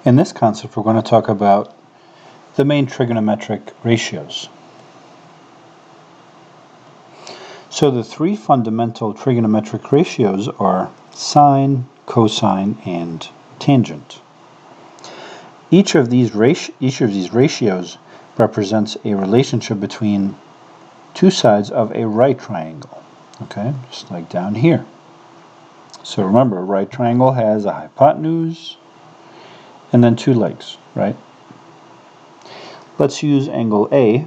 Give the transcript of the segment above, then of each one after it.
In this concept, we're going to talk about the main trigonometric ratios. So the three fundamental trigonometric ratios are sine, cosine, and tangent. Each of these ratios represents a relationship between two sides of a right triangle. Okay, just like down here. So remember, a right triangle has a hypotenuse and then two legs, right? Let's use angle A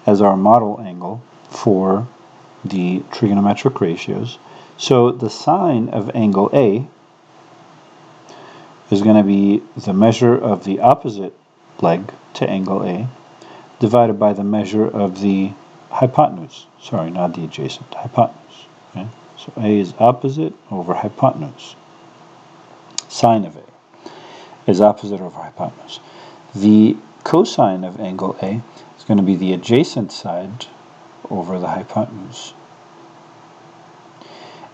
as our model angle for the trigonometric ratios. So the sine of angle A is going to be the measure of the opposite leg to angle A divided by the measure of the hypotenuse. Sorry, not the adjacent, hypotenuse. Okay? So A is opposite over hypotenuse. Sine of A is opposite over hypotenuse. The cosine of angle A is going to be the adjacent side over the hypotenuse.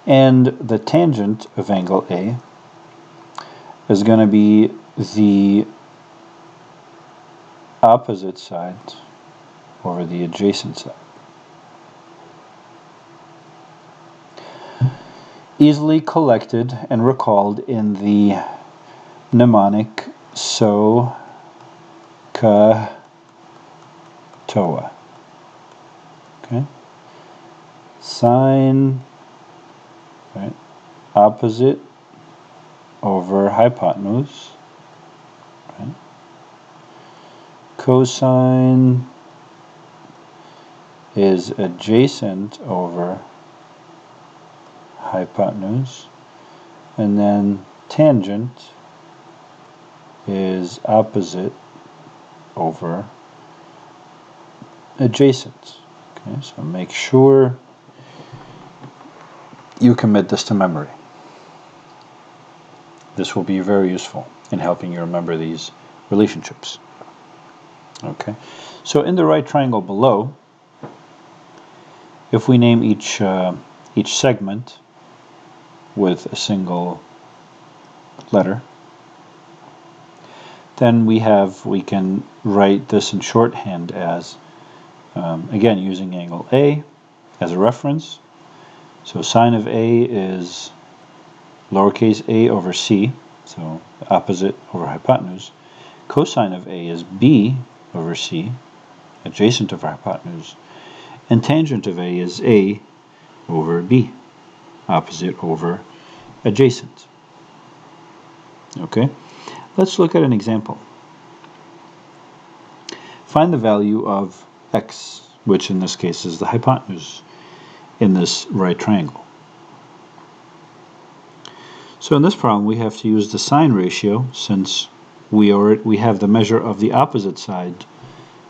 And the tangent of angle A is going to be the opposite side over the adjacent side. Easily collected and recalled in the mnemonic SOHCAHTOA. Okay? Sine, right, opposite over hypotenuse. Right? Cosine is adjacent over hypotenuse, and then tangent is opposite over adjacent. Okay, so make sure you commit this to memory. This will be very useful in helping you remember these relationships. Okay, so in the right triangle below, if we name each segment with a single letter, then we can write this in shorthand as, again, using angle A as a reference. So sine of A is lowercase a over c, so opposite over hypotenuse. Cosine of A is b over c, adjacent over hypotenuse. And tangent of A is a over b, opposite over adjacent. Okay, let's look at an example. Find the value of x, which in this case is the hypotenuse in this right triangle. So in this problem we have to use the sine ratio, since we have the measure of the opposite side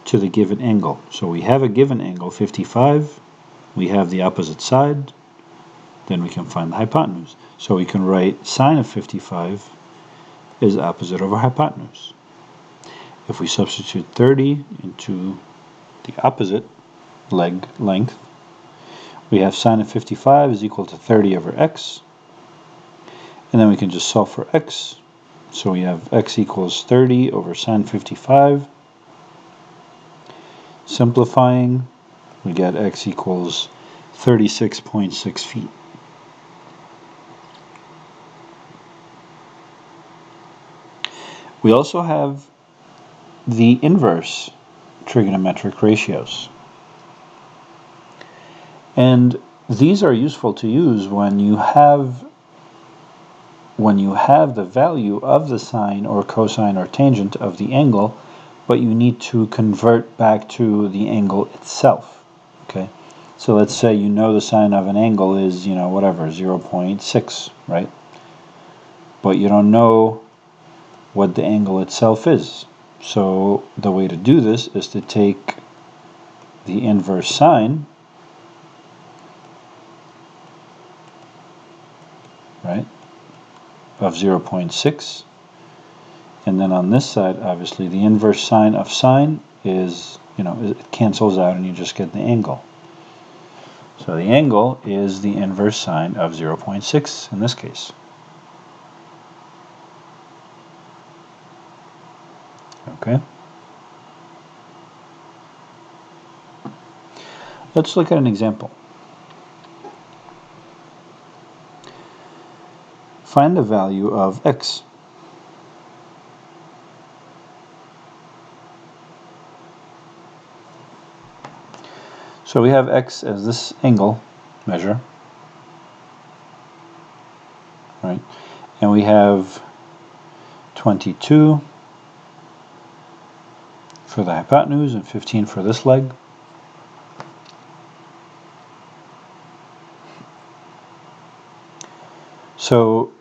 to the given angle. So we have a given angle 55, we have the opposite side, then we can find the hypotenuse. So we can write sine of 55 is opposite over hypotenuse. If we substitute 30 into the opposite leg length, we have sine of 55 is equal to 30 over x, and then we can just solve for x. So we have x equals 30 over sine 55. Simplifying, we get x equals 36.6 feet. We also have the inverse trigonometric ratios. And these are useful to use when you have the value of the sine or cosine or tangent of the angle, but you need to convert back to the angle itself. Okay, so let's say you know the sine of an angle is, whatever, 0.6, right? But you don't know what the angle itself is. So the way to do this is to take the inverse sine, right, of 0.6, and then on this side, obviously, the inverse sine of sine is, it cancels out and you just get the angle. So the angle is the inverse sine of 0.6 in this case. Okay. Let's look at an example. Find the value of x. So we have x as this angle measure, right? And we have 22 for the hypotenuse and 15 for this leg. So,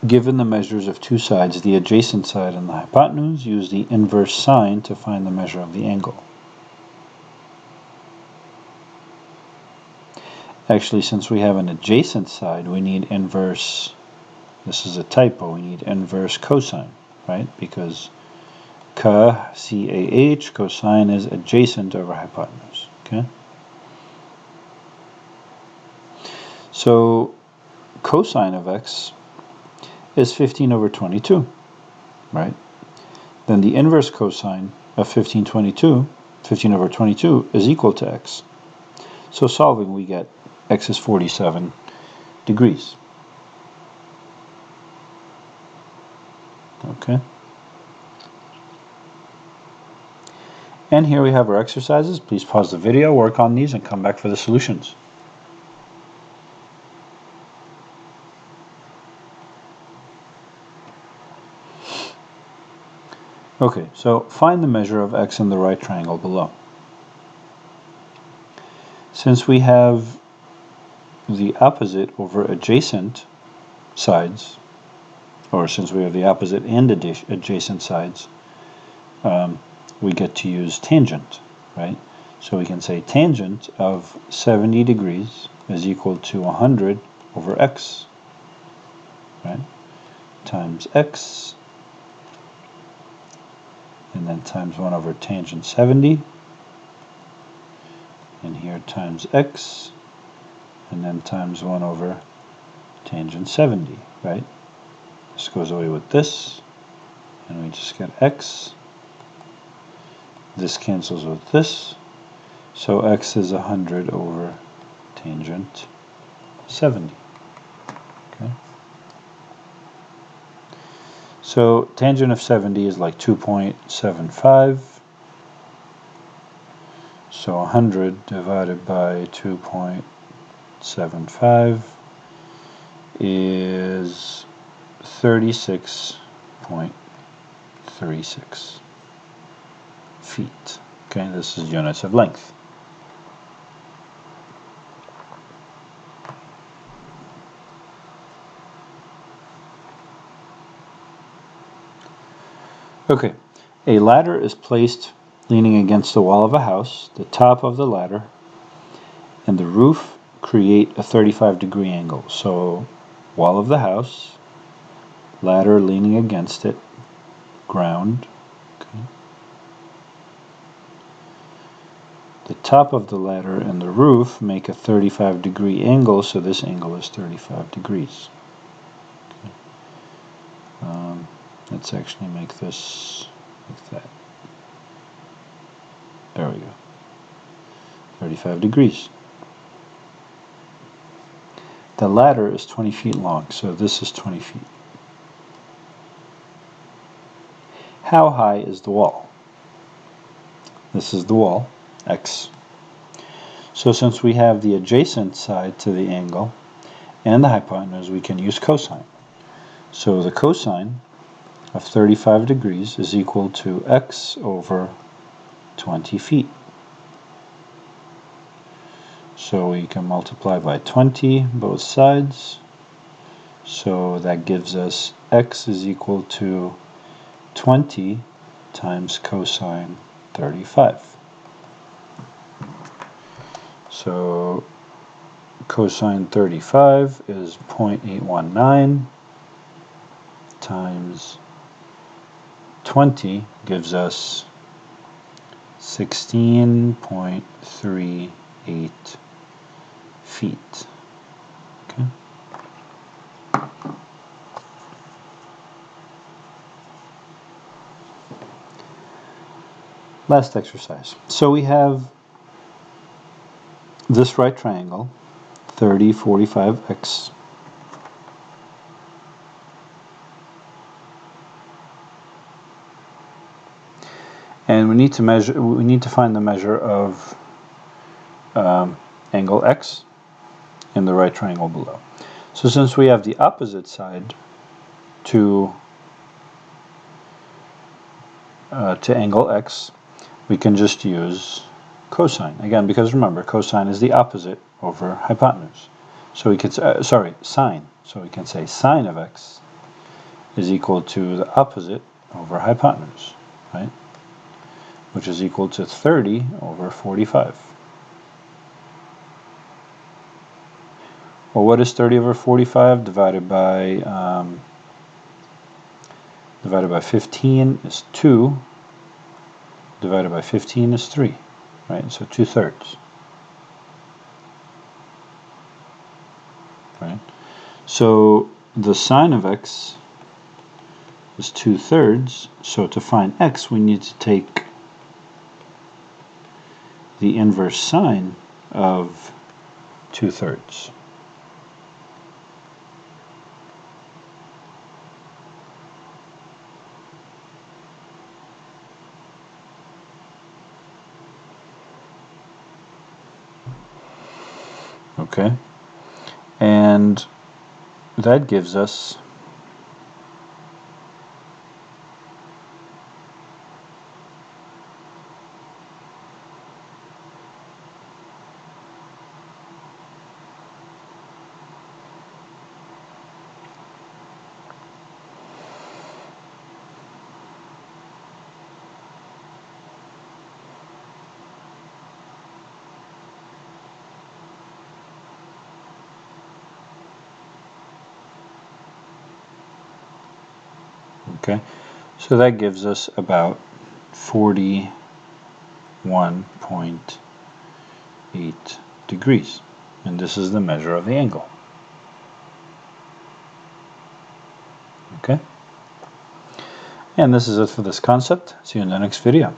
given the measures of two sides, the adjacent side and the hypotenuse, use the inverse sine to find the measure of the angle. Actually, since we have an adjacent side, we need inverse, this is a typo, we need inverse cosine, right? Because C-A-H, cosine is adjacent over hypotenuse, okay? So, cosine of x is 15 over 22, right? Then the inverse cosine of 15 over 22 is equal to x. So solving, we get x is 47 degrees. Okay. And here we have our exercises. Please pause the video, work on these, and come back for the solutions. Okay, so find the measure of x in the right triangle below. Since we have the opposite over adjacent sides, or since we have the opposite and adjacent sides, we get to use tangent, right? So we can say tangent of 70 degrees is equal to 100 over x, right? Times x, and then times 1 over tangent 70, and here times x, and then times 1 over tangent 70, right? This goes away with this, and we just get x. This cancels with this, so x is 100 over tangent 70. Okay. So tangent of 70 is like 2.75. So 100 divided by 2.75 is 36.36 feet. Okay, this is units of length. Okay, a ladder is placed leaning against the wall of a house. The top of the ladder and the roof create a 35-degree angle. So, wall of the house, ladder leaning against it, ground. Okay. The top of the ladder and the roof make a 35-degree angle, so this angle is 35 degrees. Okay. Let's actually make this like that. There we go. 35 degrees. The ladder is 20 feet long, so this is 20 feet. How high is the wall? This is the wall, x. So since we have the adjacent side to the angle and the hypotenuse, we can use cosine. So the cosine of 35 degrees is equal to x over 20 feet. So we can multiply by 20 both sides. So that gives us x is equal to 20 times cosine 35. So cosine 35 is 0.819 times 20 gives us 16.38 feet. Okay. Last exercise. So we have this right triangle, 30, 45x. And we need to find the measure of angle x in the right triangle below. So since we have the opposite side to angle x, we can just use cosine again, because remember, cosine is the opposite over hypotenuse. So we could sine. So we can say sine of x is equal to the opposite over hypotenuse, right? Which is equal to 30 over 45. Well, what is 30 over 45 divided by 15 is 2, divided by 15 is 3, right? So 2/3, right? So the sine of x is 2/3, so to find x we need to take the inverse sine of 2/3. Okay, and that gives us okay, so that gives us about 41.8 degrees, and this is the measure of the angle. Okay, and this is it for this concept. See you in the next video.